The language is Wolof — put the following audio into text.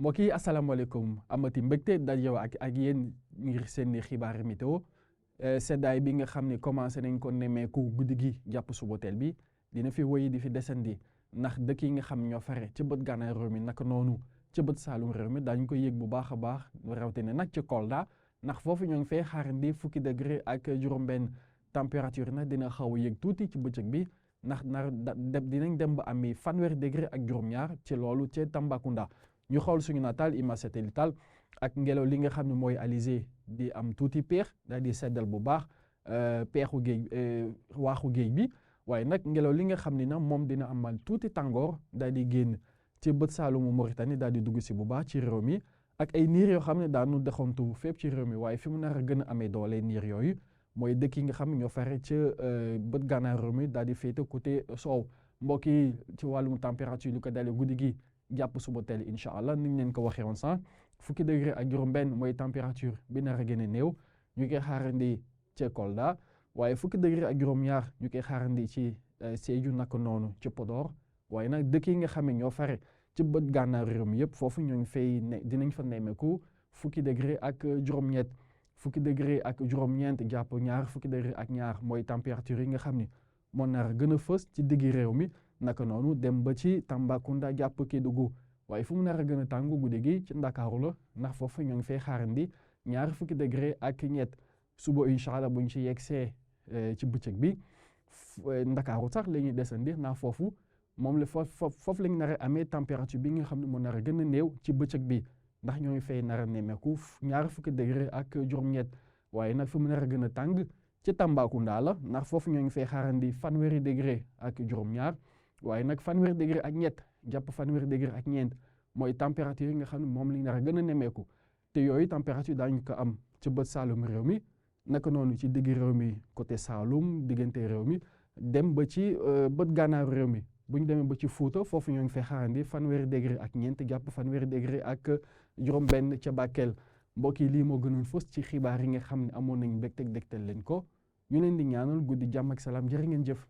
mbokk yi asalaamaaleykum amati mbégte dajew ak yéen ngir seen xibaar météo seddaay bi nga xam ne commencé nañ ko nemmeeku guddi gi jàpp suba teel bi dina fi wéy di fi desandi ndax dëkk yi nga xam ñoo fare ci bët gànnaar réew mi naka noonu ci bët saalum réew mi daañu ko yëg bu baax a baax rawatina nag ci Kolda ndax foofu ñoo ngi fay xaarandi fukki degré ak juróom-benn température nag dina xaw a yëg tuuti ci bëccëg bi ndax dinañ dem ba ami fanweeri degré ak juróom-ñaar ci loolu ci Tambacounda. ñu xool suñu nataal image satellitale ak ngelaw li nga xam ne mooy alizé di am tuuti peex daal di seddal bu baax peexu géej waaxu géej bi waaye nag ngelaw li nga xam ne nag moom dina amal tuuti tàngoor daal di génn ci bët saalumu Mauritanie daal di dugg si bu baax ci réew mi ak ay niir yoo xam ne daanu doxantu fépp ci réew mi waaye fi mu nar a gën a amee doole niir yooyu mooy dëkk yi nga xam ne ñoo fare ca bët gànnaar réew mi daal di féete côté soow mbokk yi ci wàllum température lu ko dalee guddi gi jàpp suba teel incha allah ni ñu leen ko waxee woon sànq fukki degré ak juróom-benn mooy température bi nar a gën a néew ñu koy xaarandi ci Kolda waaye fukki degré ak juróom-ñaar ñu koy xaarandi ci Sédhiou naka noonu ci Podor waaye nag dëkk yi nga xam ne ñoo fare ci bët gànnaar réew mi yëpp foofu ñoo ngi fay dinañ fa nemmeeku fukki degré ak juróom-ñett fukki degré ak juróom-ñeent jàpp ñaar fukki degré ak ñaar mooy température yi nga xam ne moo nar a gën a fës ci diggi réew mi. naka noonu dem ba ci Tambacounda jàpp Kédougou waaye fu mu nar a gën a tàng guddi gi ci Ndakaaru la ndax foofu ñoo ngi fay xaarandi ñaari fukki degré ak ñett suba incha allah buñ ci yegsee ci bëccëg bi Ndakaaru sax la ñuy desandi ndax foofu moom la foofu lañ nar a amee température bi nga xam ne moo nar a gën a néew ci bëccëg bi ndax ñoo ngi fay nar a nemmeeku ñaari fukki degré ak juróom-ñett waaye nag fu mu nar a gën a tàng ci Tambacounda la ndax foofu ñoo ngi fay xaarandi fanweeri degré ak juróom-ñaar. waaye nag fanweeri degré ak ñett jàpp fanweeri degré ak ñeent mooy température yi nga xam ne moom lañ nar a gën a nemmeeku te yooyu température daañu ko am ci bët saalum réew mi naka noonu ci digg réew mi côté Saalum diggante réew mi dem ba ci bët gànnaaru réew mi bu ñu demee ba ci Fuuta foofu ñoo ngi fay xaarandi fanweeri degré ak ñeent jàpp fanweeri degré ak juróom-benn ca Bakel mbokk yi lii moo gënoon fës ci xibaar yi nga xam ne amoon nañ mbégteeg dégtal leen ko ñu leen di ñaanal guddi jàmm ak salaam jërë ngeen jëf.